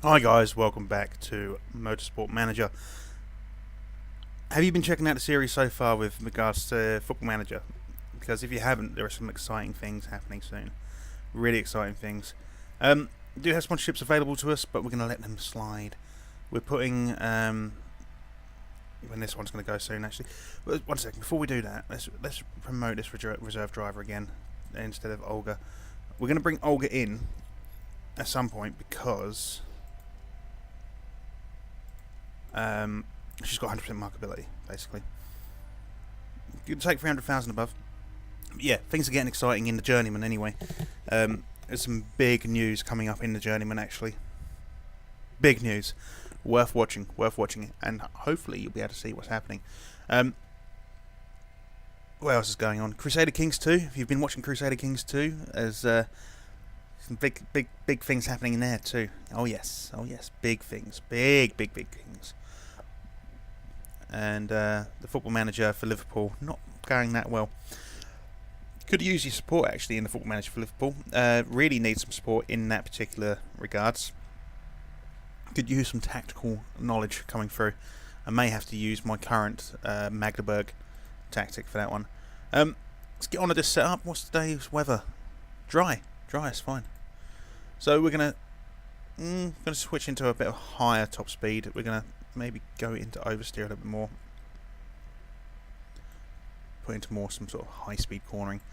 Hi guys, welcome back to Motorsport Manager. Have you been checking out the series so far with regards to Football Manager? Because if you haven't, there are some exciting things happening soon. Really exciting things. We do have sponsorships available to us, but we're going to let them slide. We're putting... when this one's going to go soon, actually. But one second, before we do that, let's promote this reserve driver again, instead of Olga. We're going to bring Olga in at some point because... she's got 100% markability, basically. You can take 300,000 above. Yeah, things are getting exciting in the Journeyman anyway. There's some big news coming up in the Journeyman, actually. Big news. Worth watching, and hopefully you'll be able to see what's happening. What else is going on? Crusader Kings 2. If you've been watching Crusader Kings 2, there's some big things happening in there too. Oh yes, big things. Big things. And the Football Manager for Liverpool not going that well. Could use your support actually in the Football Manager for Liverpool. Really needs some support in that particular regards. Could use some tactical knowledge coming through. I may have to use my current Magdeburg tactic for that one. Let's get on to this setup. What's today's weather? Dry is fine. So we're gonna switch into a bit of higher top speed. We're gonna maybe go into oversteer a little bit more. Put into some sort of high speed cornering. Do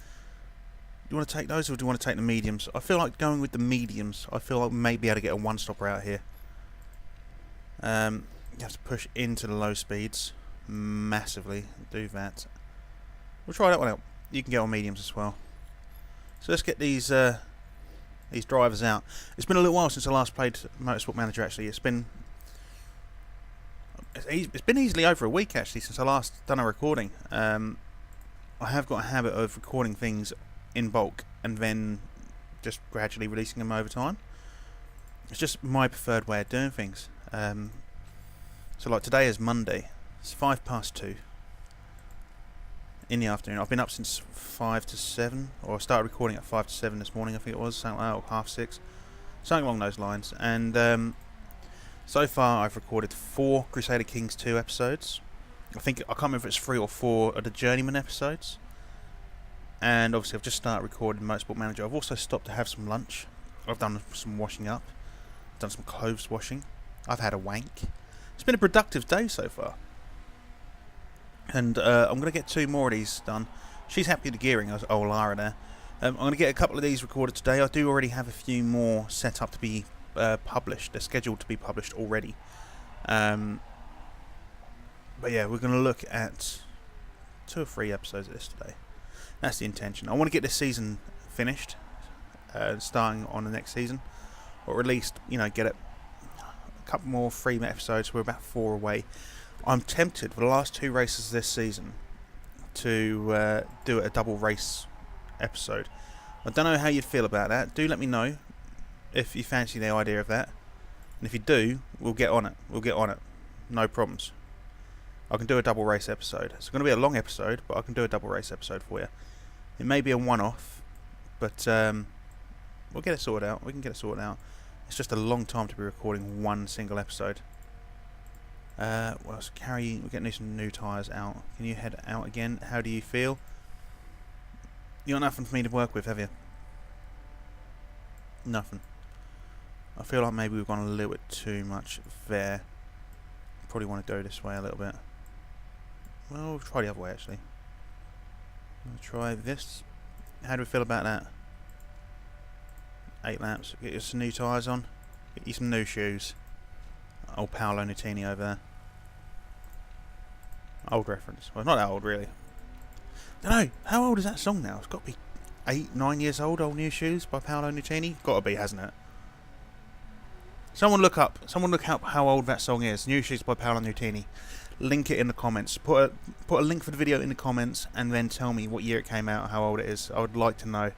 you want to take those or do you want to take the mediums? I feel like going with the mediums. I feel like we may be able to get a one stopper out here. You have to push into the low speeds massively. Do that. We'll try that one out. You can get on mediums as well. So let's get these drivers out. It's been a little while since I last played Motorsport Manager. Actually, it's been easily over a week actually since I last done a recording. I have got a habit of recording things in bulk and then just gradually releasing them over time. It's just my preferred way of doing things. So like today is Monday. It's 2:05 in the afternoon. I've been up since 5 to 7, or I started recording at 5 to 7 this morning. I think it was something like that, or 6:30, something along those lines. And so far I've recorded 4 Crusader Kings 2 episodes. I can't remember if it's 3 or 4 of the Journeyman episodes. And obviously I've just started recording Motorsport Manager. I've also stopped to have some lunch. I've done some washing up. I've done some clothes washing. I've had a wank. It's been a productive day so far. And I'm going to get 2 more of these done. She's happy with the gearing, Lara there. I'm going to get a couple of these recorded today. I do already have a few more set up to be published. They're scheduled to be published already. But yeah, we're going to look at 2 or 3 episodes of this today. That's the intention. I want to get this season finished, starting on the next season, or at least get it a couple more 3 episodes. We're about 4 away. I'm tempted for the last 2 races this season to do a double race episode. I don't know how you'd feel about that. Do let me know if you fancy the idea of that. And if you do, we'll get on it. No problems. I can do a double race episode. It's going to be a long episode, but I can do a double race episode for you. It may be a one-off, but we'll get it sorted out. We can get it sorted out. It's just a long time to be recording one single episode. What else? Carrie, we're getting some new tyres out. Can you head out again? How do you feel? You got nothing for me to work with, have you? Nothing. I feel like maybe we've gone a little bit too much there. Probably want to go this way a little bit. Well, we'll try the other way actually. We'll try this. How do we feel about that? 8 laps. Get you some new tyres on. Get you some new shoes. Old Paolo Nutini over there. Old reference. Well, not that old really. I don't know. How old is that song now? It's got to be 8, 9 years old. Old New Shoes by Paolo Nutini. Got to be, hasn't it? Someone look up how old that song is. New Shoes by Paolo Nutini. Link it in the comments. Put a link for the video in the comments, and then tell me what year it came out, how old it is. I would like to know.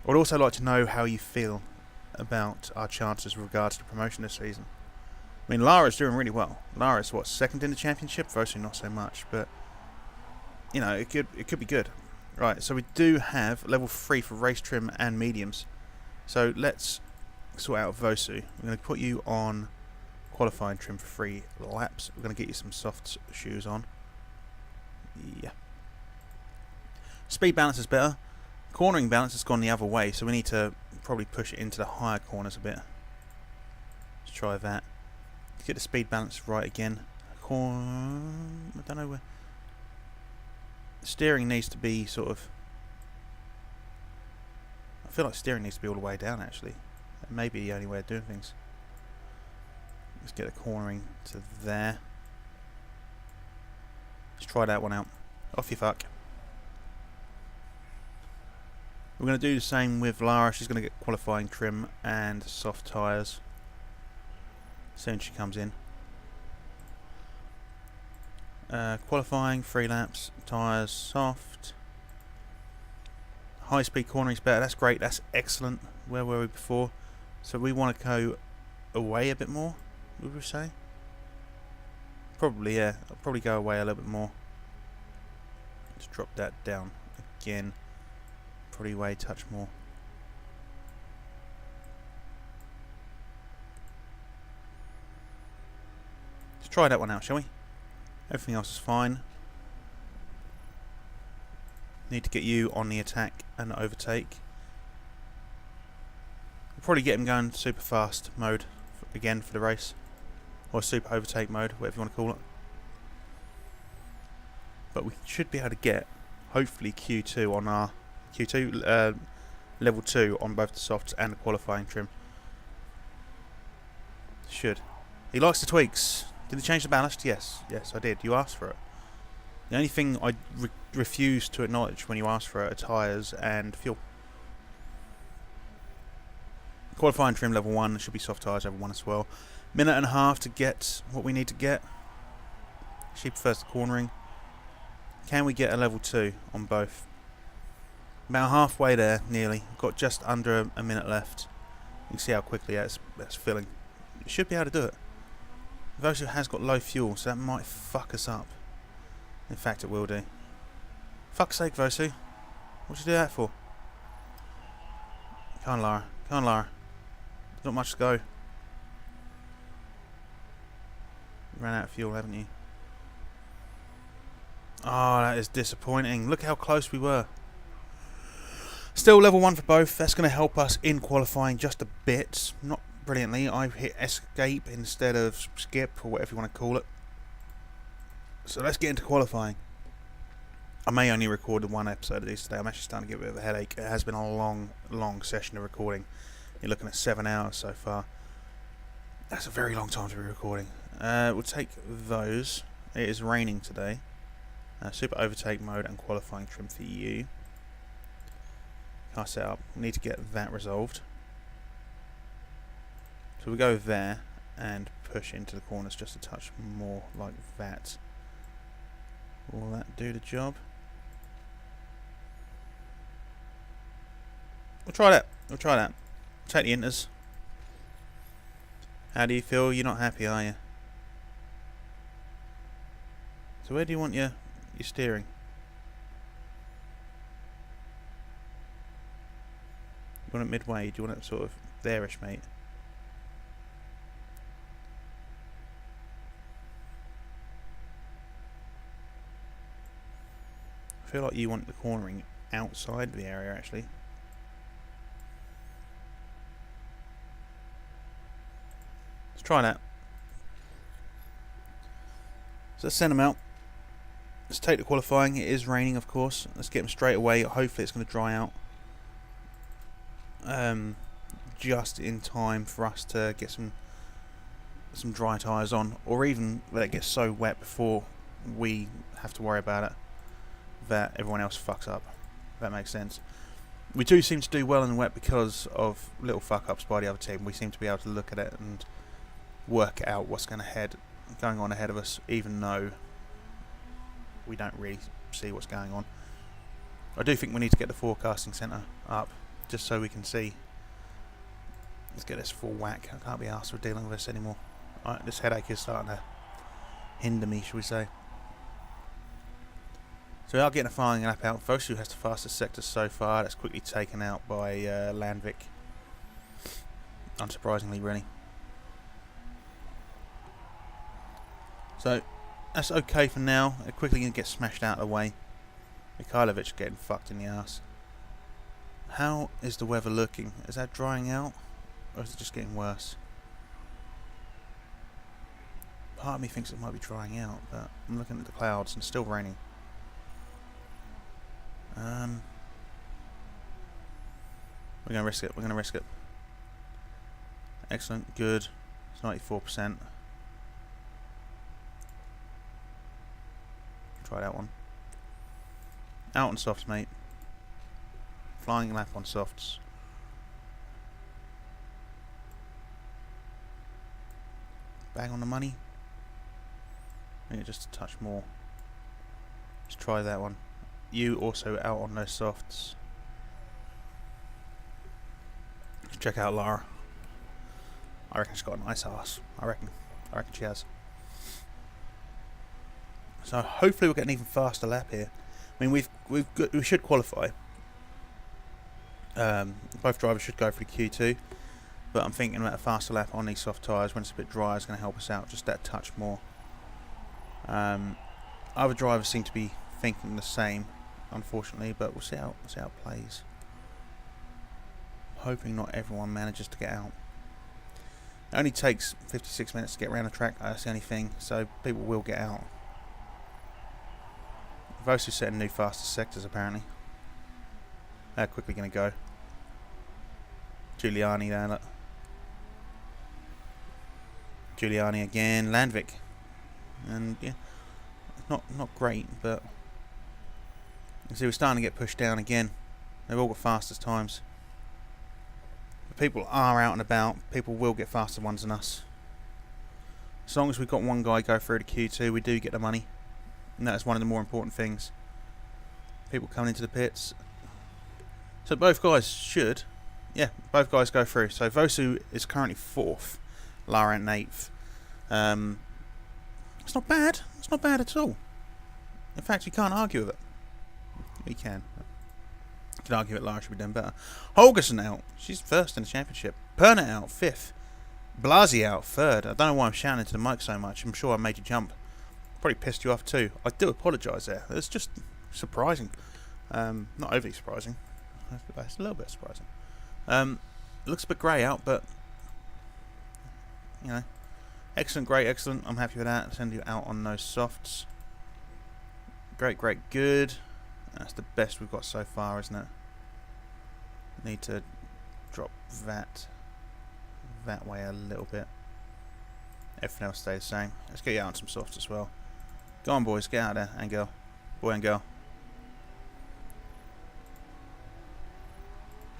I would also like to know how you feel about our chances with regards to promotion this season. I mean, Lara's doing really well. Lara's what, 2nd in the championship? Virtually not so much, but it could be good. Right, so we do have level 3 for race trim and mediums. So let's sort out Vosu. We're going to put you on qualifying trim for 3 laps. We're going to get you some soft shoes on. Yeah. Speed balance is better. Cornering balance has gone the other way, so we need to probably push it into the higher corners a bit. Let's try that. Get the speed balance right again. I don't know where. Steering needs to be sort of. I feel like steering needs to be all the way down actually. That may be the only way of doing things. Let's get the cornering to there. Let's try that one out. Off you fuck. We're going to do the same with Lara. She's going to get qualifying trim and soft tyres as soon as she comes in. Qualifying, 3 laps, tyres soft. High speed cornering is better. That's great. That's excellent. Where were we before? So we want to go away a bit more, would we say? Probably, yeah. I'll probably go away a little bit more. Let's drop that down again. Probably way a touch more. Let's try that one out, shall we? Everything else is fine. Need to get you on the attack and overtake. We'll probably get him going super fast mode again for the race. Or super overtake mode, whatever you want to call it. But we should be able to get, hopefully, Q2 on our level 2 on both the softs and the qualifying trim. Should. He likes the tweaks. Did he change the ballast? Yes. Yes, I did. You asked for it. The only thing I refuse to acknowledge when you ask for it are tyres and fuel. Qualifying trim level 1 should be soft tyres level 1 as well. Minute and a half to get what we need to get. She prefers the cornering. Can we get a level 2 on both? About halfway there, nearly. Got just under a minute left. You can see how quickly that's filling. You should be able to do it. Vosu has got low fuel, so that might fuck us up. In fact, it will do. Fuck's sake, Vosu. What'd you do that for? Come on, Lara. Come on, Lara. There's not much to go. You ran out of fuel, haven't you? Oh, that is disappointing. Look how close we were. Still level 1 for both. That's going to help us in qualifying just a bit. Not brilliantly. I hit escape instead of skip, or whatever you want to call it. So let's get into qualifying. I may only record one episode of these today. I'm actually starting to get a bit of a headache. It has been a long session of recording. You're looking at 7 hours so far. That's a very long time to be recording. We'll take those. It is raining today. Super overtake mode and qualifying trim for you. Car setup. We need to get that resolved. So we go there and push into the corners just a touch more like that. Will that do the job? We'll try that. We'll try that. Take the inters. How do you feel? You're not happy, are you? So where do you want your steering? Do you want it midway? Do you want it sort of there-ish, mate? I feel like you want the cornering outside the area, actually. Let's try that. So let's send them out. Let's take the qualifying. It is raining, of course. Let's get them straight away. Hopefully it's going to dry out. Just in time for us to get some dry tyres on, or even let it get so wet before we have to worry about it that everyone else fucks up. If that makes sense. We do seem to do well in the wet because of little fuck ups by the other team. We seem to be able to look at it and work out what's going on ahead of us, even though we don't really see what's going on. I do think we need to get the forecasting centre up just so we can see. Let's get this full whack. I can't be arsed with dealing with this anymore. Right, this headache is starting to hinder me, shall we say. So we are getting a firing lap out. Vosu has the fastest sector so far. That's quickly taken out by Landvik. unsurprisingly, really. So, that's okay for now. They're quickly going to get smashed out of the way. Mikhailovich getting fucked in the ass. How is the weather looking? Is that drying out? Or is it just getting worse? Part of me thinks it might be drying out, but I'm looking at the clouds and it's still raining. We're going to risk it. We're going to risk it. Excellent. Good. It's 94%. Try that one. Out on softs, mate. Flying lap on softs. Bang on the money. Maybe just a touch more. Let's try that one. You also out on those softs. Let's check out Lara. I reckon she's got a nice ass. I reckon she has. So hopefully we'll get an even faster lap here. I mean, we should qualify. Both drivers should go for the Q2, but I'm thinking about a faster lap on these soft tyres when it's a bit drier is going to help us out just that touch more. Other drivers seem to be thinking the same, unfortunately, but we'll see how it plays. Hoping not everyone manages to get out. It only takes 56 minutes to get around the track. That's the only thing, so people will get out. Vosu's setting new fastest sectors apparently. How quickly going to go? Giuliani there, look. Giuliani again, Landvik, and yeah, not great, but you see we're starting to get pushed down again. They've all got fastest times. If people are out and about, people will get faster ones than us. As long as we've got one guy go through to Q2, we do get the money. And that is one of the more important things. People coming into the pits. So both guys should. Yeah, both guys go through. So Vosu is currently 4th. Lara in 8th. It's not bad. It's not bad at all. In fact, you can't argue with it. You can. You can argue that Lara should be done better. Holgersen out. She's 1st in the championship. Perna out, 5th. Blasi out, 3rd. I don't know why I'm shouting into the mic so much. I'm sure I made you jump. Probably pissed you off too. I do apologise there. It's just surprising. Not overly surprising. It's a little bit surprising. It looks a bit grey out, but you know, excellent, great, excellent. I'm happy with that. Send you out on those softs. Great, good. That's the best we've got so far, isn't it? Need to drop that way a little bit. Everything else stays the same. Let's get you out on some softs as well. Go on, boys, get out there, and girl. Boy and girl.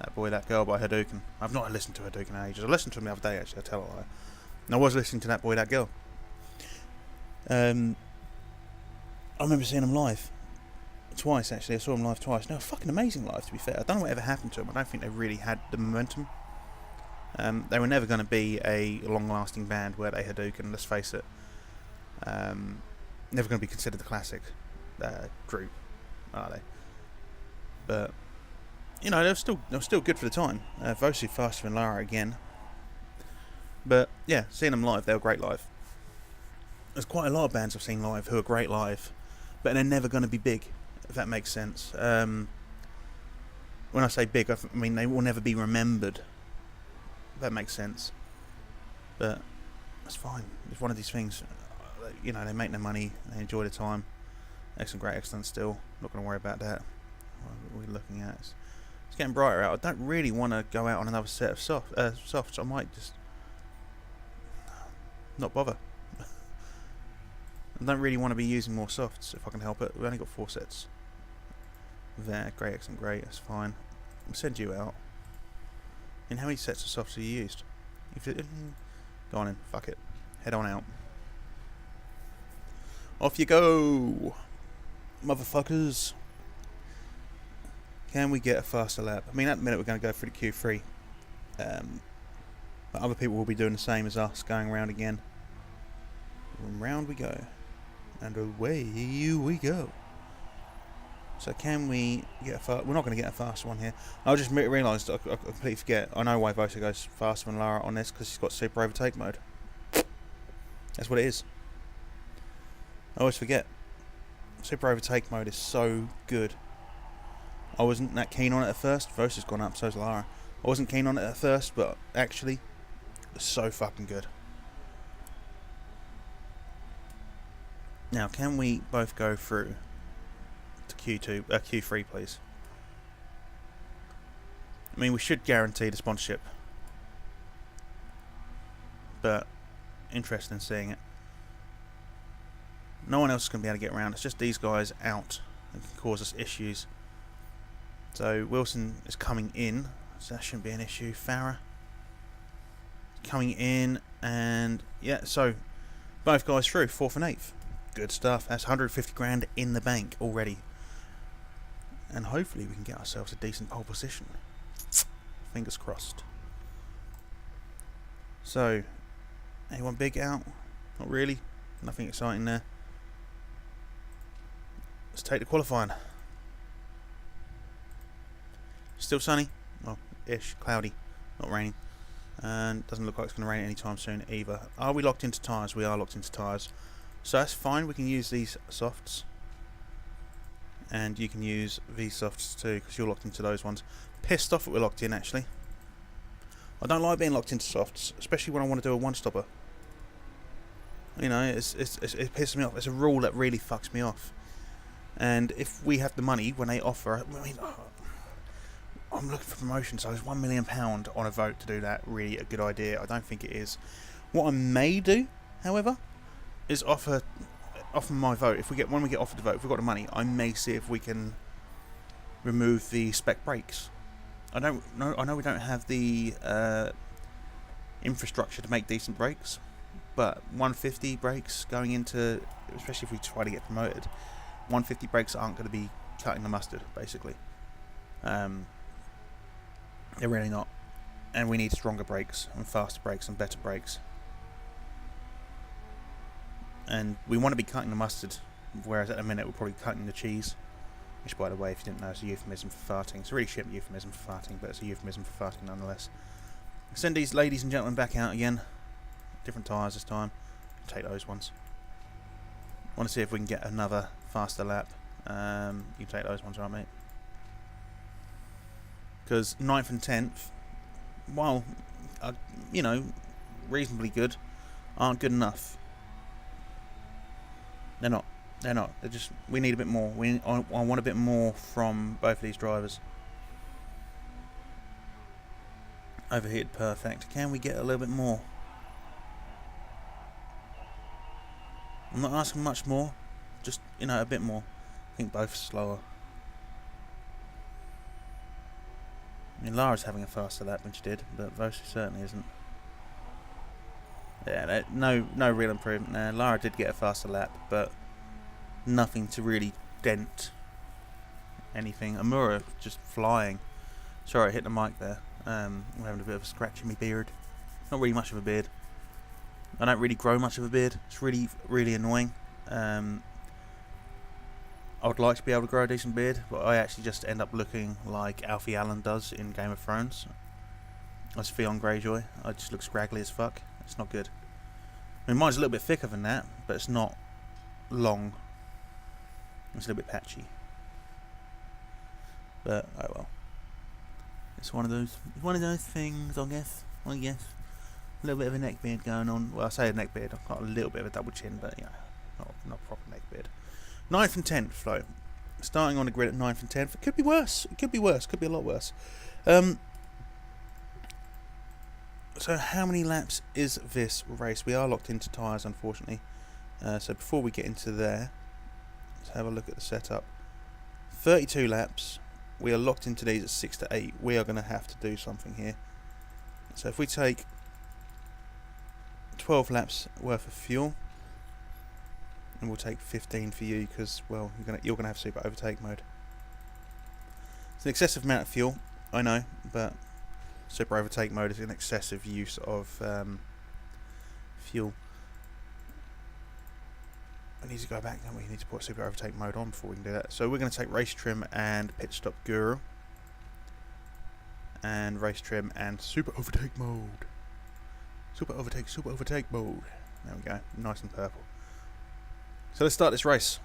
That Boy, That Girl by Hadouken. I've not listened to Hadouken in ages. I listened to him the other day, actually, I tell a lie. And I was listening to That Boy, That Girl. I remember seeing him live. Twice, actually. I saw him live twice. No, fucking amazing live, to be fair. I don't know whatever happened to him. I don't think they really had the momentum. They were never going to be a long-lasting band where they Hadouken, let's face it. Never going to be considered the classic group, are they? But you know, they're still good for the time. Vosu faster than Lara again. But yeah, seeing them live, they were great live. There's quite a lot of bands I've seen live who are great live, but they're never going to be big, if that makes sense. When I say big, I mean they will never be remembered. If that makes sense. But that's fine. It's one of these things. You know, they make their money, they enjoy the time. Excellent, great, excellent still. Not going to worry about that. What are we looking at? It's getting brighter out. I don't really want to go out on another set of softs. I might just not bother. I don't really want to be using more softs if I can help it. We've only got 4 sets. There, great, excellent, great. That's fine. I'll send you out. And how many sets of softs have you used? Go on in. Fuck it. Head on out. Off you go, motherfuckers. Can we get a faster lap? I mean, at the minute we're going to go for the Q3. But other people will be doing the same as us, going around again. And round we go. And away we go. So can we get a fast... We're not going to get a faster one here. I just realised I completely forget. I know why Vosa goes faster than Lara on this, because she's got super overtake mode. That's what it is. I always forget. Super overtake mode is so good. I wasn't that keen on it at first. Vosa's gone up, so's Lara. I wasn't keen on it at first, but actually, it's so fucking good. Now, can we both go through to Q3, please? I mean, we should guarantee the sponsorship, but interested in seeing it. No one else is going to be able to get around. It's just these guys out that can cause us issues. So Wilson is coming in, so that shouldn't be an issue. Farah coming in, and yeah, so both guys through 4th and 8th. Good stuff. That's 150 grand in the bank already, and hopefully we can get ourselves a decent pole position. Fingers crossed. So, anyone big out? Not really. Nothing exciting there. Let's take the qualifying. Still sunny. Well, ish. Cloudy. Not raining. And doesn't look like it's going to rain anytime soon either. Are we locked into tyres? We are locked into tyres. So that's fine. We can use these softs. And you can use these softs too, because you're locked into those ones. Pissed off that we're locked in, actually. I don't like being locked into softs, especially when I want to do a one-stopper. You know, it pisses me off. It's a rule that really fucks me off. And if we have the money when they offer, I mean, I'm looking for promotion, so is £1 million on a vote to do that really a good idea? I don't think it is. What I may do, however, is offer my vote. When we get offered the vote, if we've got the money, I may see if we can remove the spec brakes. I know we don't have the infrastructure to make decent brakes, but 150 brakes going into, especially if we try to get promoted, 150 brakes aren't going to be cutting the mustard, basically. They're really not. And we need stronger brakes and faster brakes and better brakes. And we want to be cutting the mustard, whereas at the minute we're probably cutting the cheese. Which, by the way, if you didn't know, is a euphemism for farting. It's a really shit euphemism for farting, but it's a euphemism for farting nonetheless. Send these ladies and gentlemen back out again. Different tyres this time. Take those ones. Want to see if we can get another faster lap. You take those ones, right, mate? Because 9th and 10th, while, you know, reasonably good, aren't good enough. They're not. They're not. They're just. We need a bit more. I want a bit more from both of these drivers. Overheated, perfect. Can we get a little bit more? I'm not asking much more. Just, you know, a bit more. I think both are slower. I mean, Lara's having a faster lap than she did, but Vosa certainly isn't. Yeah, no real improvement there. Lara did get a faster lap, but nothing to really dent anything. Amura just flying. Sorry, I hit the mic there. I'm having a bit of a scratch in my beard. Not really much of a beard. I don't really grow much of a beard. It's really, really annoying. I would like to be able to grow a decent beard, but I actually just end up looking like Alfie Allen does in Game of Thrones. As Theon Greyjoy. I just look scraggly as fuck. It's not good. I mean, mine's a little bit thicker than that, but it's not long. It's a little bit patchy. But, oh well. It's one of those things, I guess. A little bit of a neck beard going on. Well, I say a neck beard. I've got a little bit of a double chin, but, you know, not proper neck beard. 9th and 10th, Flo. Starting on the grid at 9th and 10th. It could be worse. It could be worse. Could be a lot worse. So how many laps is this race? We are locked into tyres, unfortunately. So before we get into there, let's have a look at the setup. 32 laps. We are locked into these at 6 to 8. We are going to have to do something here. So if we take 12 laps worth of fuel, and we'll take 15 for you because, well, you're gonna have super overtake mode. It's an excessive amount of fuel, I know, but super overtake mode is an excessive use of fuel. We need to go back, and we need to put super overtake mode on before we can do that. So we're going to take race trim and pit stop guru, and race trim and super overtake mode. Super overtake mode. There we go, nice and purple. So let's start this race.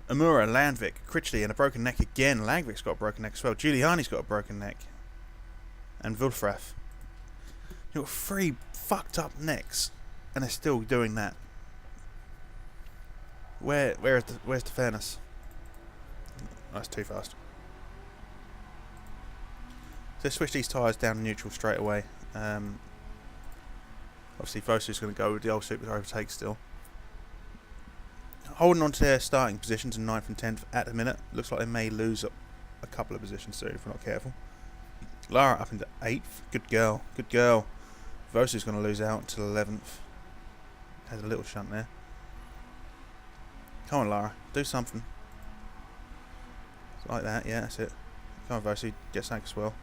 Amura, Landvik, Critchley, and a broken neck again. Langvik's got a broken neck as well. Giuliani's got a broken neck, and Wulfrath. You've got 3 fucked up necks, and they're still doing that. Where's the fairness? That's too fast. So switch these tyres down to neutral straight away. Obviously Vosu's going to go with the old super overtake still. Holding on to their starting positions in 9th and 10th at the minute. Looks like they may lose a couple of positions soon if we're not careful. Lara up into 8th. Good girl. Good girl. Vosu's going to lose out to 11th. Has a little shunt there. Come on, Lara. Do something. Like that. Yeah, that's it. Come on, Vosu. Get sank as well.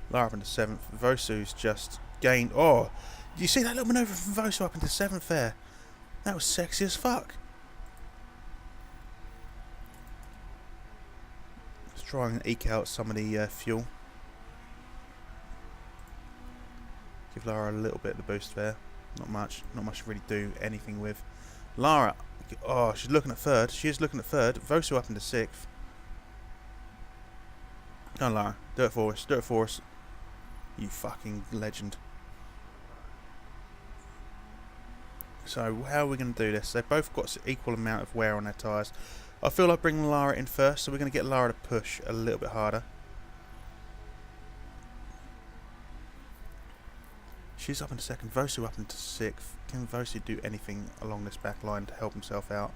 Lara up into 7th. Vosu's just gained... Oh! Did you see that little manoeuvre from Vosu up into 7th there? That was sexy as fuck. Let's try and eke out some of the fuel. Give Lara a little bit of the boost there. Not much. Not much to really do anything with. Lara... Oh, she's looking at 3rd. She is looking at 3rd. Vosu up into 6th. Come on, Lara. Do it for us. Do it for us. You fucking legend. So, how are we going to do this? They've both got an equal amount of wear on their tyres. I feel like bringing Lara in first, so we're going to get Lara to push a little bit harder. She's up into 2nd. Vosu up into 6th. Can Vosu do anything along this back line to help himself out?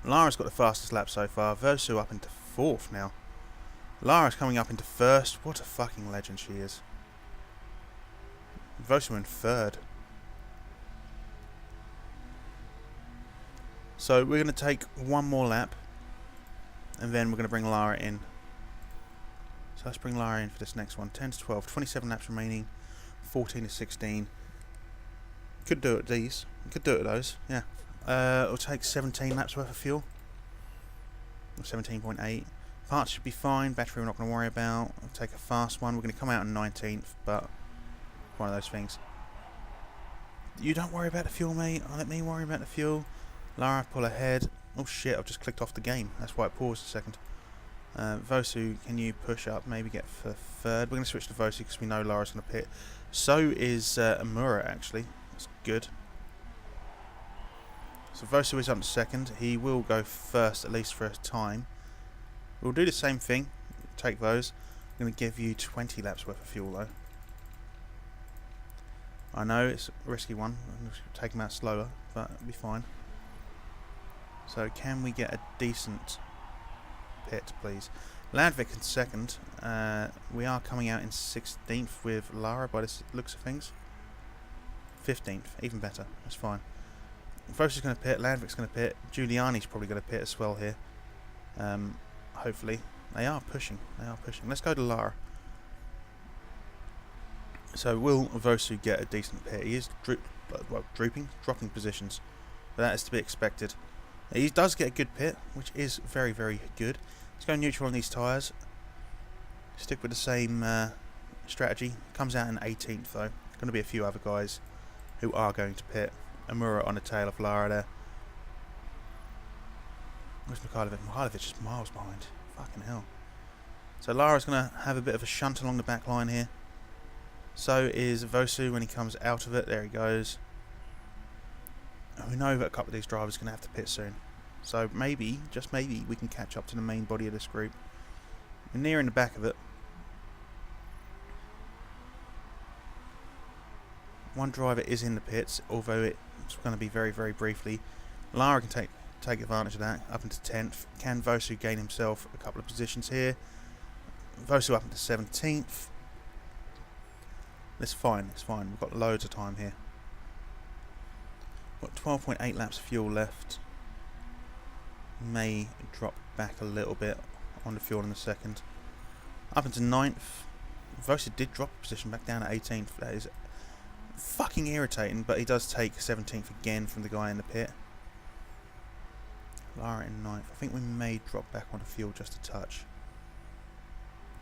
Lara's got the fastest lap so far. Vosu up into 4th now. Lara's coming up into 1st. What a fucking legend she is. Vosu in 3rd. So we're going to take one more lap, and then we're going to bring Lara in. So let's bring Lara in for this next one. 10 to 12, 27 laps remaining, 14 to 16. Could do it these. Could do it those, yeah. It'll take 17 laps worth of fuel. 17.8. Parts should be fine. Battery we're not going to worry about. I'll take a fast one. We're going to come out on 19th, but one of those things. You don't worry about the fuel, mate. Let me worry about the fuel. Lara, pull ahead. Oh shit, I've just clicked off the game. That's why it paused a second. Vosu, can you push up? Maybe get for 3rd. We're going to switch to Vosu because we know Lara's going to pit. So is Amura, actually. That's good. So Vosu is up to 2nd. He will go 1st, at least for a time. We'll do the same thing. Take those. I'm going to give you 20 laps worth of fuel, though. I know it's a risky one. I'm going to take him out slower, but it'll be fine. So can we get a decent pit, please? Landvik in 2nd. We are coming out in 16th with Lara by the looks of things. 15th, even better. That's fine. Vosu's going to pit. Landvik's going to pit. Giuliani's probably going to pit as well here. Hopefully. They are pushing. They are pushing. Let's go to Lara. So will Vosu get a decent pit? He is dropping positions. But that is to be expected. He does get a good pit, which is very, very good. Let's go neutral on these tyres. Stick with the same strategy. Comes out in 18th though. Going to be a few other guys who are going to pit. Amura on the tail of Lara there. Where's Mikhailovic? Mikhailovic's just miles behind. Fucking hell. So Lara's going to have a bit of a shunt along the back line here. So is Vosu when he comes out of it. There he goes. We know that a couple of these drivers are going to have to pit soon. So maybe, just maybe, we can catch up to the main body of this group. We're nearing the back of it. One driver is in the pits, although it's going to be very, very briefly. Lara can take advantage of that, up into 10th. Can Vosu gain himself a couple of positions here? Vosu up into 17th. It's fine, it's fine. We've got loads of time here. Got 12.8 laps of fuel left. May drop back a little bit on the fuel in a second. Up into 9th. Vosu did drop a position back down at 18th. That is fucking irritating, but he does take 17th again from the guy in the pit. Lara in 9th. I think we may drop back onto fuel just a touch.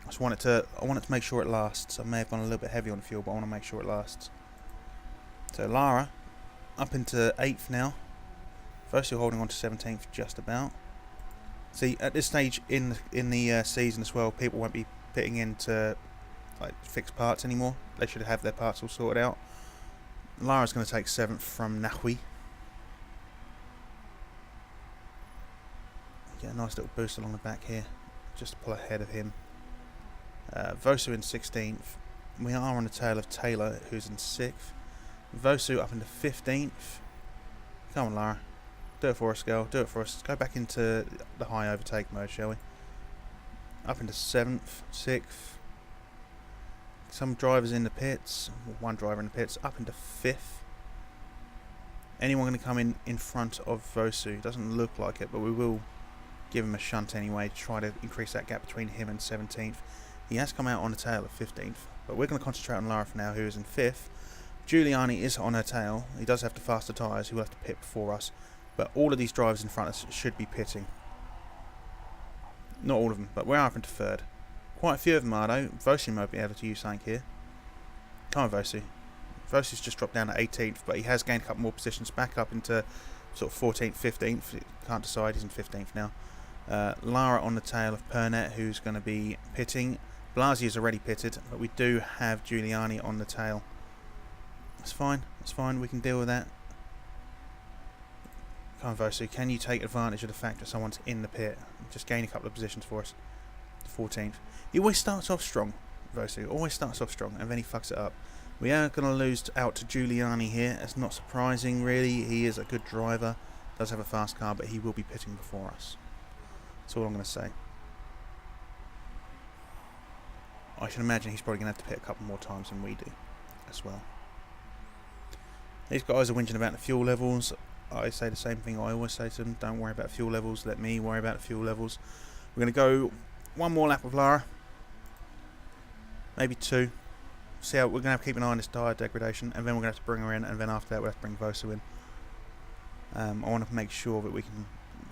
I want it to make sure it lasts. I may have gone a little bit heavy on the fuel, but I want to make sure it lasts. So Lara up into 8th now. Vosu holding on to 17th just about. See, at this stage in the season as well, people won't be pitting into like fixed parts anymore. They should have their parts all sorted out. Lara's going to take 7th from Nahui. Get a nice little boost along the back here, just to pull ahead of him. Vosu in 16th. We are on the tail of Taylor, who's in 6th. Vosu up into 15th. Come on, Lara. Do it for us, girl. Do it for us. Go back into the high overtake mode, shall we? Up into 7th, 6th. Some drivers in the pits. One driver in the pits. Up into 5th. Anyone going to come in front of Vosu? Doesn't look like it, but we will give him a shunt anyway to try to increase that gap between him and 17th. He has come out on the tail of 15th, but we're going to concentrate on Lara for now, who is in 5th. Giuliani is on her tail. He does have the faster tyres. He will have to pit before us, but all of these drivers in front of us should be pitting. Not all of them, but we're up into 3rd. Quite a few of them are though. Vosu might be able to use something here. Come on, Vosu. Vosu's just dropped down to 18th, but he has gained a couple more positions back up into sort of 14th, 15th. Can't decide. He's in 15th now. Lara on the tail of Pernet, who's going to be pitting. Blasi is already pitted, but we do have Giuliani on the tail. That's fine. That's fine. We can deal with that. Come on, Vosu. Can you take advantage of the fact that someone's in the pit? Just gain a couple of positions for us. 14th. He always starts off strong, Vosu. Always starts off strong, and then he fucks it up. We are going to lose out to Giuliani here. It's not surprising, really. He is a good driver. Does have a fast car, but he will be pitting before us. That's all I'm going to say. I should imagine he's probably going to have to pit a couple more times than we do as well. These guys are whinging about the fuel levels. I say the same thing I always say to them. Don't worry about fuel levels. Let me worry about the fuel levels. We're going to go one more lap of Lara. Maybe 2. See how we're going to have to keep an eye on this tyre degradation, and then we're going to have to bring her in, and then after that we'll have to bring Vosu in. I want to make sure that we can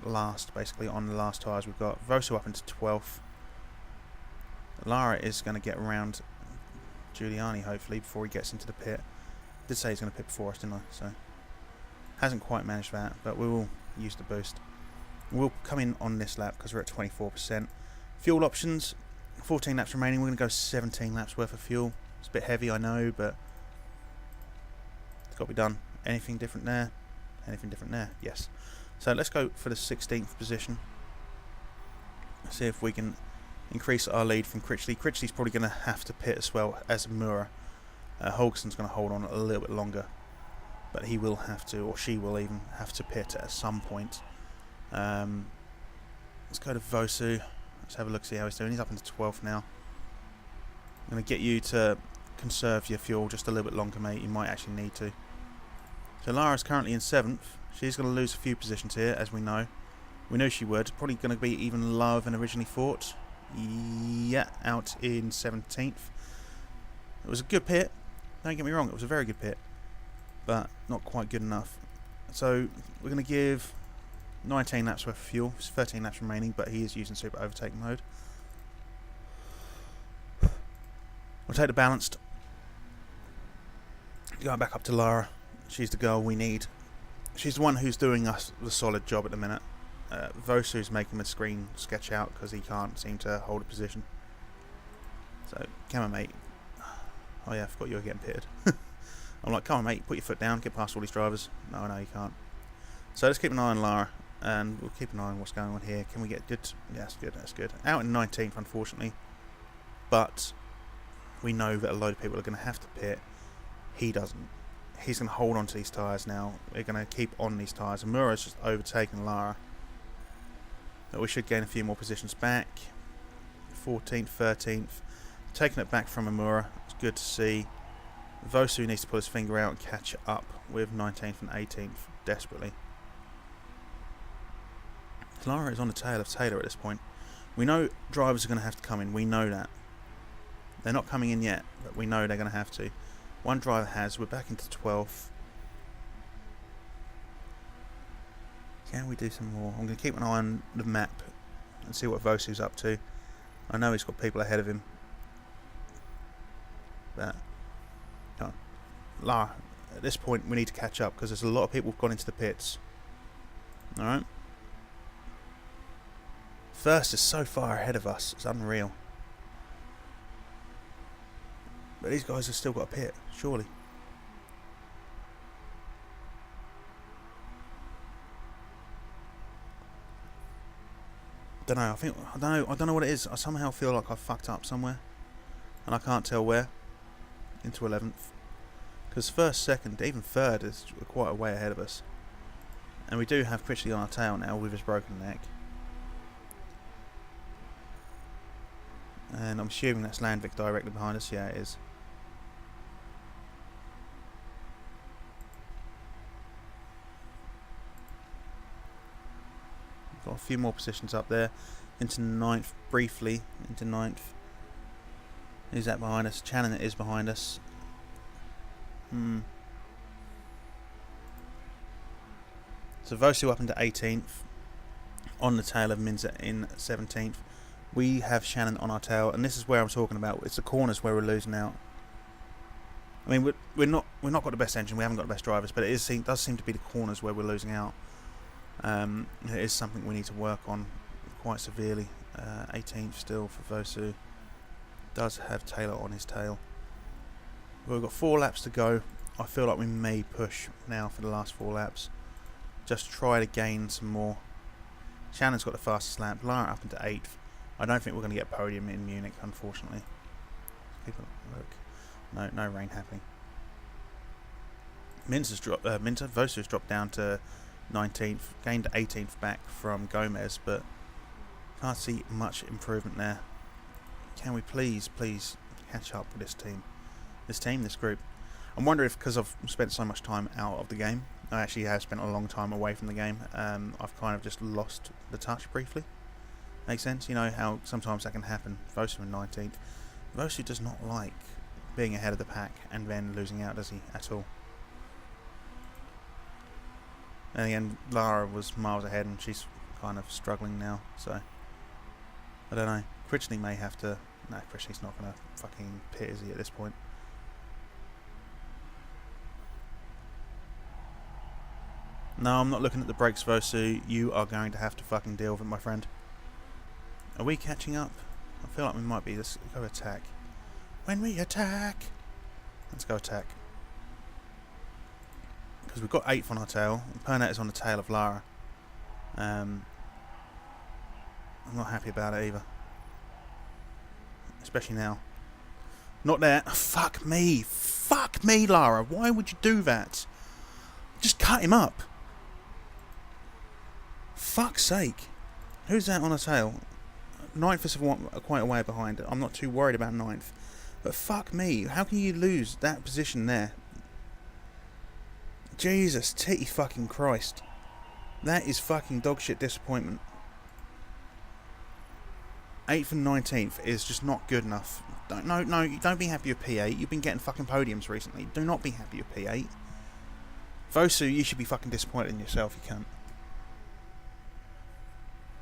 last basically on the last tyres we've got. Vosu up into 12th. Lara is going to get around Giuliani hopefully before he gets into the pit. Did say he's going to pit before us, didn't I? So hasn't quite managed that, but we will use the boost. We'll come in on this lap because we're at 24%. Fuel options, 14 laps remaining. We're going to go 17 laps worth of fuel. It's a bit heavy, I know, but it's got to be done. Anything different there? Anything different there? Yes. So let's go for the 16th position. See if we can increase our lead from Critchley. Critchley's probably going to have to pit as well as Mura. Holgerson's going to hold on a little bit longer, but he will have to, or she will even have to pit at some point. Let's go to Vosu. Let's have a look, see how he's doing. He's up into 12th now. I'm going to get you to conserve your fuel just a little bit longer, mate. You might actually need to. So Lara's currently in 7th. She's going to lose a few positions here, as we know. We knew she would. Probably going to be even lower than originally thought. Yeah, out in 17th. It was a good pit. Don't get me wrong, it was a very good pit. But not quite good enough. So we're going to give 19 laps worth of fuel. There's 13 laps remaining, but he is using super overtake mode. We'll take the balanced. Going back up to Lara. She's the girl we need. She's the one who's doing us the solid job at the minute. Vosu's making the screen sketch out because he can't seem to hold a position. So, come on, mate. Oh yeah, I forgot you were getting pitted. I'm like, come on, mate, put your foot down, get past all these drivers. No, you can't. So let's keep an eye on Lara, and we'll keep an eye on what's going on here. Can we get good? Yeah, that's good, that's good. Out in 19th, unfortunately. But we know that a load of people are going to have to pit. He doesn't. He's going to hold on to these tyres now. We're going to keep on these tyres. And Mura's just overtaken Lara. But we should gain a few more positions back. 14th, 13th. Taking it back from Amura. It's good to see. Vosu needs to pull his finger out and catch up with 19th and 18th desperately. Lara is on the tail of Taylor at this point. We know drivers are going to have to come in. We know that. They're not coming in yet, but we know they're going to have to. One driver has. We're back into 12th. Can we do some more? I'm going to keep an eye on the map and see what Vosu's up to. I know he's got people ahead of him. But at this point we need to catch up because there's a lot of people who've gone into the pits. Alright. First is so far ahead of us, it's unreal. But these guys have still got a pit, surely. I don't know what it is. I somehow feel like I've fucked up somewhere. And I can't tell where. Into 11th. Because first, second, even third is quite a way ahead of us. And we do have Critchley on our tail now with his broken neck. And I'm assuming that's Landvik directly behind us. Yeah, it is. Got a few more positions up there. Into 9th, briefly. Into 9th. Who's that behind us? Channon is behind us. So Vosu up into 18th. On the tail of Minza in 17th. We have Shannon on our tail, and this is where I'm talking about. It's the corners where we're losing out. I mean, we're not got the best engine. We haven't got the best drivers, but it does seem to be the corners where we're losing out. It is something we need to work on quite severely. 18th still for Vosu. Does have Taylor on his tail. We've got 4 laps to go. I feel like we may push now for the last 4 laps. Just try to gain some more. Shannon's got the fastest lap. Lara up into 8th. I don't think we're going to get a podium in Munich, unfortunately. Keep a look. No rain happening. Vosu's dropped down to 19th. Gained 18th back from Gomez, but can't see much improvement there. Can we please catch up with this team? This group. I'm wondering if, because I've spent so much time out of the game, I actually have spent a long time away from the game, I've kind of just lost the touch briefly. Makes sense? You know how sometimes that can happen. Vosu in 19th. Vosu does not like being ahead of the pack and then losing out, does he? At all. And again, Lara was miles ahead and she's kind of struggling now, so I don't know. Critchley may have to... No, Critchley's not going to fucking pit, is he, at this point? No, I'm not looking at the brakes, Vosu. You are going to have to fucking deal with it, my friend. Are we catching up? I feel like we might be. Let's go attack. When we attack! Let's go attack. Because we've got 8th on our tail. Pernat is on the tail of Lara. I'm not happy about it either. Especially now. Not there. Fuck me. Fuck me, Lara. Why would you do that? Just cut him up. Fuck's sake. Who's that on a tail? 9th is quite a way behind. I'm not too worried about 9th. But fuck me. How can you lose that position there? Jesus, titty fucking Christ. That is fucking dogshit disappointment. 8th and 19th is just not good enough. Don't be happy with P8. You've been getting fucking podiums recently. Do not be happy with P8. Vosu, you should be fucking disappointed in yourself, you cunt.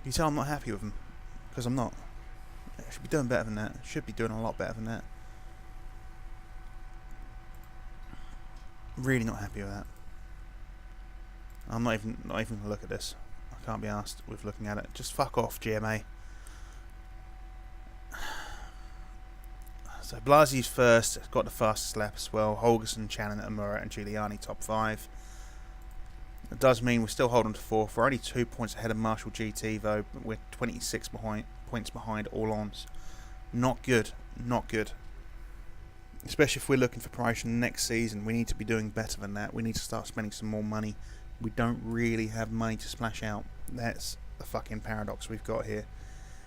You tell I'm not happy with him. Because I'm not. I should be doing better than that. Should be doing a lot better than that. Really not happy with that. I'm not even going to look at this. I can't be asked with looking at it. Just fuck off, GMA. So Blasi's first, got the fastest lap as well. Holgerson, Channon, Amura and Giuliani top 5. It does mean we're still holding to 4th. We're only 2 points ahead of Marshall GT though. But we're 26 points behind all-ons. Not good. Not good. Especially if we're looking for promotion next season. We need to be doing better than that. We need to start spending some more money. We don't really have money to splash out. That's the fucking paradox we've got here.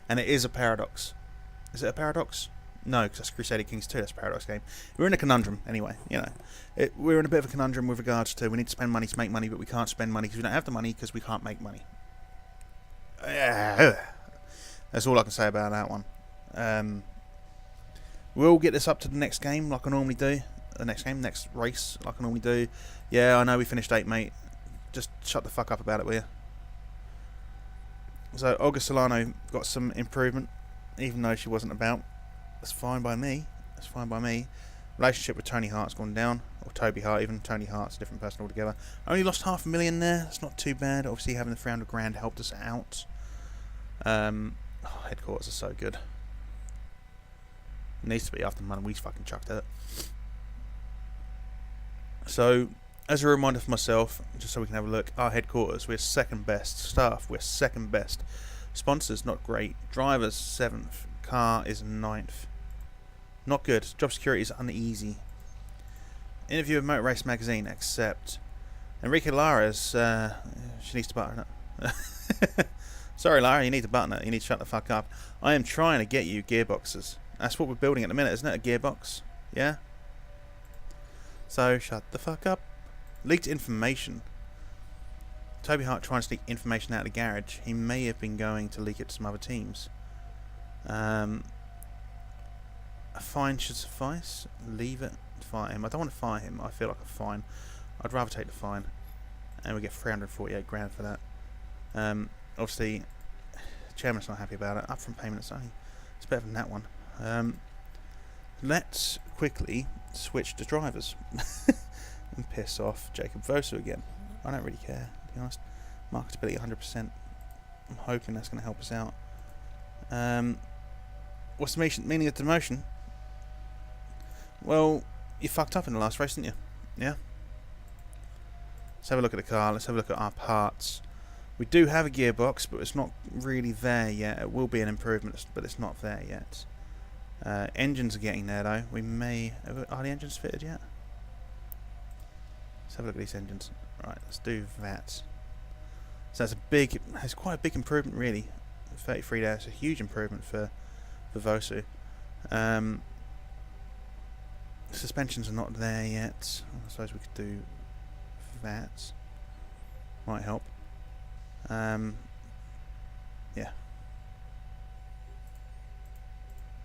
And it is a paradox. Is it a paradox? No, because that's Crusader Kings 2, that's a Paradox game. We're in a conundrum, anyway, you know. We're in a bit of a conundrum with regards to we need to spend money to make money, but we can't spend money because we don't have the money because we can't make money. That's all I can say about that one. We'll get this up to the next game like I normally do. the next game, next race, like I normally do. Yeah, I know we finished 8th, mate. Just shut the fuck up about it, will you? So Olga Solano got some improvement, even though she wasn't about. That's fine by me. That's fine by me. Relationship with Tony Hart's gone down, or Toby Hart even. Tony Hart's a different person altogether. Only lost $500,000 there. That's not too bad. Obviously having the $300,000 helped us out. Headquarters are so good. It needs to be after the money we fucking chucked at it. So, as a reminder for myself, just so we can have a look, our headquarters, we're second best. Staff, we're second best. Sponsors, not great. Drivers, 7th. Car is 9th. Not good. Job security is uneasy. Interview with Motor Race Magazine, accept. Enrique Lara's, she needs to button it. Sorry, Lara, you need to button it. You need to shut the fuck up. I am trying to get you gearboxes. That's what we're building at the minute, isn't it? A gearbox? Yeah? So, shut the fuck up. Leaked information. Toby Hart trying to leak information out of the garage. He may have been going to leak it to some other teams. A fine should suffice. Leave it. Fire him. I don't want to fire him. I feel like a fine. I'd rather take the fine. And we get $348,000 for that. Obviously, the chairman's not happy about it. Upfront payment, it's better than that one. Let's quickly switch to drivers. And piss off Jacob Vosu again. I don't really care, to be honest. Marketability 100%. I'm hoping that's going to help us out. What's the meaning of demotion? Well, you fucked up in the last race, didn't you? Yeah? Let's have a look at the car. Let's have a look at our parts. We do have a gearbox, but it's not really there yet. It will be an improvement, but it's not there yet. Engines are getting there, though. We may... Are the engines fitted yet? Let's have a look at these engines. Right, let's do that. So that's a big... It's quite a big improvement, really. 33 there. It's a huge improvement for Vosu. Suspensions are not there yet. I suppose we could do that. Might help. Yeah.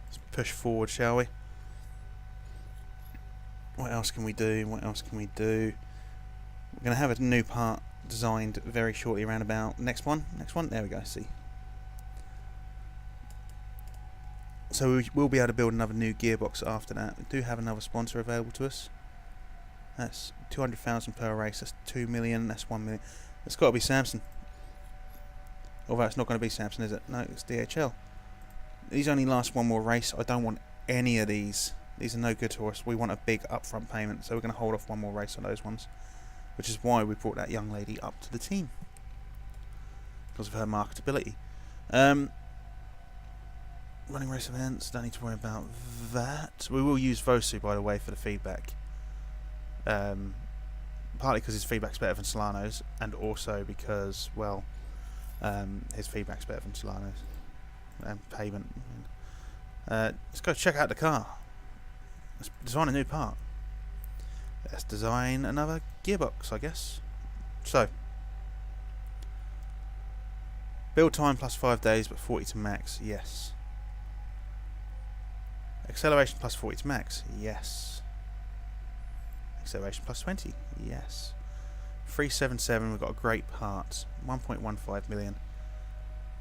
Let's push forward, shall we? What else can we do? What else can we do? We're going to have a new part designed very shortly around about next one. There we go. See. So we will be able to build another new gearbox after that. We do have another sponsor available to us. That's 200,000 per race. That's 2 million. That's 1 million. It's got to be Samson. Although it's not going to be Samson, is it? No, it's DHL. These only last one more race. I don't want any of these. These are no good to us. We want a big upfront payment, so we're going to hold off one more race on those ones. Which is why we brought that young lady up to the team. Because of her marketability. Running race events, don't need to worry about that. We will use Vosu, by the way, for the feedback. Partly because his feedback's better than Solano's, and also because, well, his feedback's better than Solano's. And payment. Let's go check out the car. Let's design a new part. Let's design another gearbox, I guess. So, build time plus 5 days, but 40 to max, yes. Acceleration plus 40 to max, yes. Acceleration plus 20, yes. 377, we've got a great part. 1.15 million.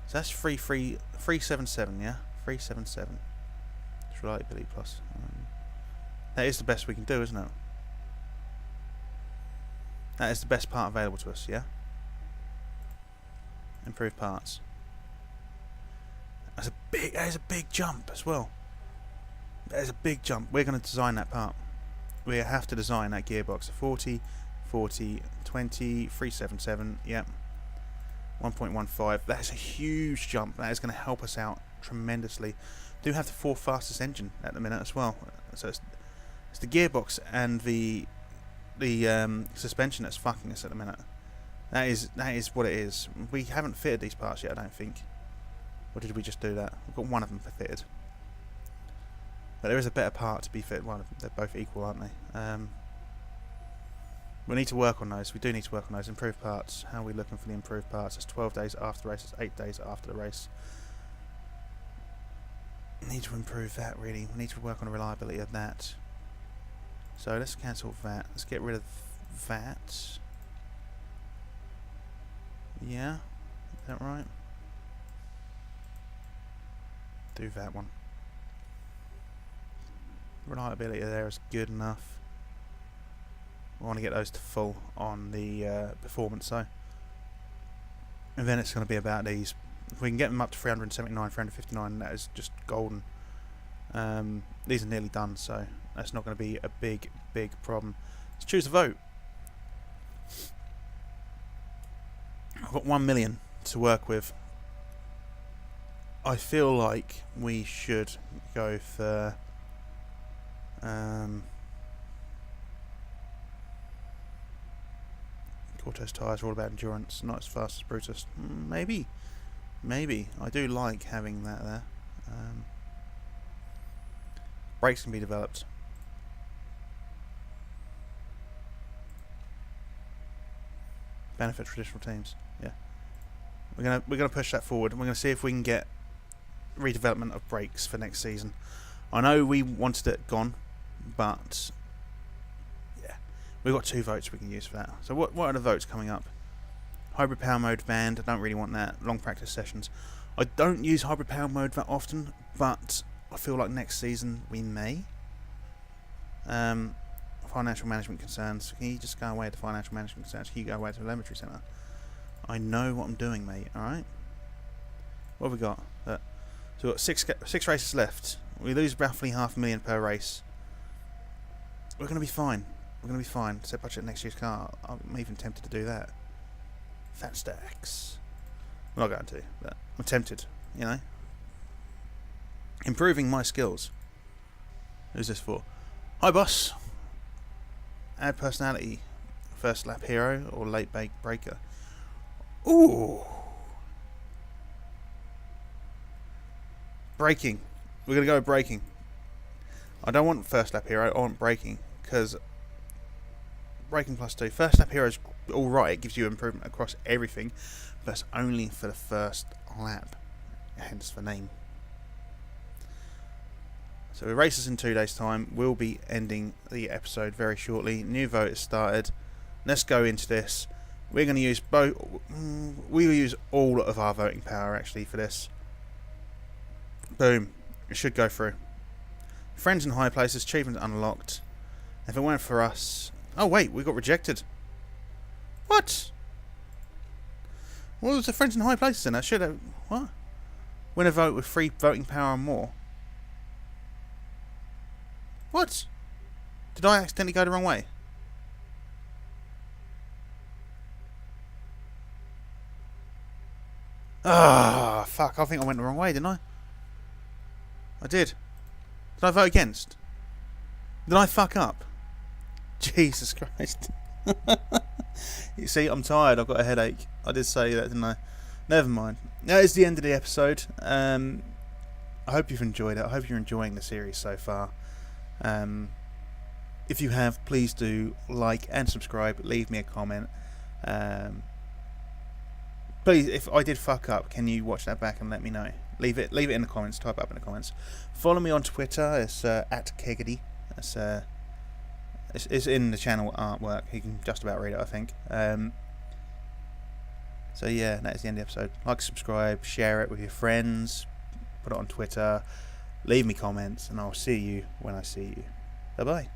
So that's 377, yeah? 377. It's reliability plus. That is the best we can do, isn't it? That is the best part available to us, yeah? Improved parts. That is a big jump as well. That is a big jump. We're going to design that part. We have to design that gearbox. 40, 40, 20, 377, yep. 1.15. That is a huge jump. That is going to help us out tremendously. Do have the 4th fastest engine at the minute as well. So it's the gearbox and the suspension that's fucking us at the minute. That is what it is. We haven't fitted these parts yet, I don't think. Or did we just do that? We've got one of them fitted. But there is a better part to be fitted. Well, they're both equal, aren't they? We need to work on those. We do need to work on those. Improved parts. How are we looking for the improved parts? It's 12 days after the race. It's 8 days after the race. We need to improve that, really. We need to work on the reliability of that. So let's cancel that. Let's get rid of that. Yeah, is that right? Do that one. Reliability there is good enough. We want to get those to full on the performance though. And then it's going to be about these. If we can get them up to 379, 359, that is just golden. These are nearly done, so that's not going to be a big problem. Let's choose a vote. I've got 1 million to work with. I feel like we should go for Cortez tyres are all about endurance, not as fast as Brutus. Maybe. I do like having that there. Brakes can be developed. Benefit traditional teams. Yeah, we're gonna push that forward. And we're gonna see if we can get redevelopment of brakes for next season. I know we wanted it gone, but yeah, we've got 2 votes we can use for that. So what are the votes coming up? Hybrid power mode banned. I don't really want that. Long practice sessions. I don't use hybrid power mode that often, but I feel like next season we may. Financial management concerns. Can you just go away to financial management concerns? Can you go away to the telemetry centre? I know what I'm doing, mate. Alright? What have we got? So we've got six races left. We lose roughly $500,000 per race. We're going to be fine. Set budget next year's car. I'm even tempted to do that. Fat stacks. I'm not going to, but I'm tempted, you know. Improving my skills. Who's this for? Hi, boss. Add personality. First lap hero or late breaker. Ooh. Braking. We're going to go with braking. I don't want first lap hero. I want braking because braking +2. First lap hero is alright. It gives you improvement across everything, but it's only for the first lap. Hence the name. So the race is in 2 days' time. We'll be ending the episode very shortly. New vote has started. Let's go into this. We're going to use both. We'll use all of our voting power actually for this. Boom. It should go through. Friends in high places. Achievement unlocked. If it weren't for us. Oh wait, we got rejected. What? What was the friends in high places in? I should have. What? Win a vote with free voting power or more. What? Did I accidentally go the wrong way? Ah, fuck. I think I went the wrong way, didn't I? I did. Did I vote against? Did I fuck up? Jesus Christ. You see, I'm tired. I've got a headache. I did say that, didn't I? Never mind. That is the end of the episode. I hope you've enjoyed it. I hope you're enjoying the series so far. If you have, please do like and subscribe. Leave me a comment. Please, if I did fuck up, can you watch that back and let me know? Leave it in the comments. Type up in the comments. Follow me on Twitter. It's @Kegedy. It's in the channel artwork. You can just about read it, I think. So yeah, that is the end of the episode. Like, subscribe, share it with your friends, put it on Twitter, leave me comments, and I'll see you when I see you. Bye bye.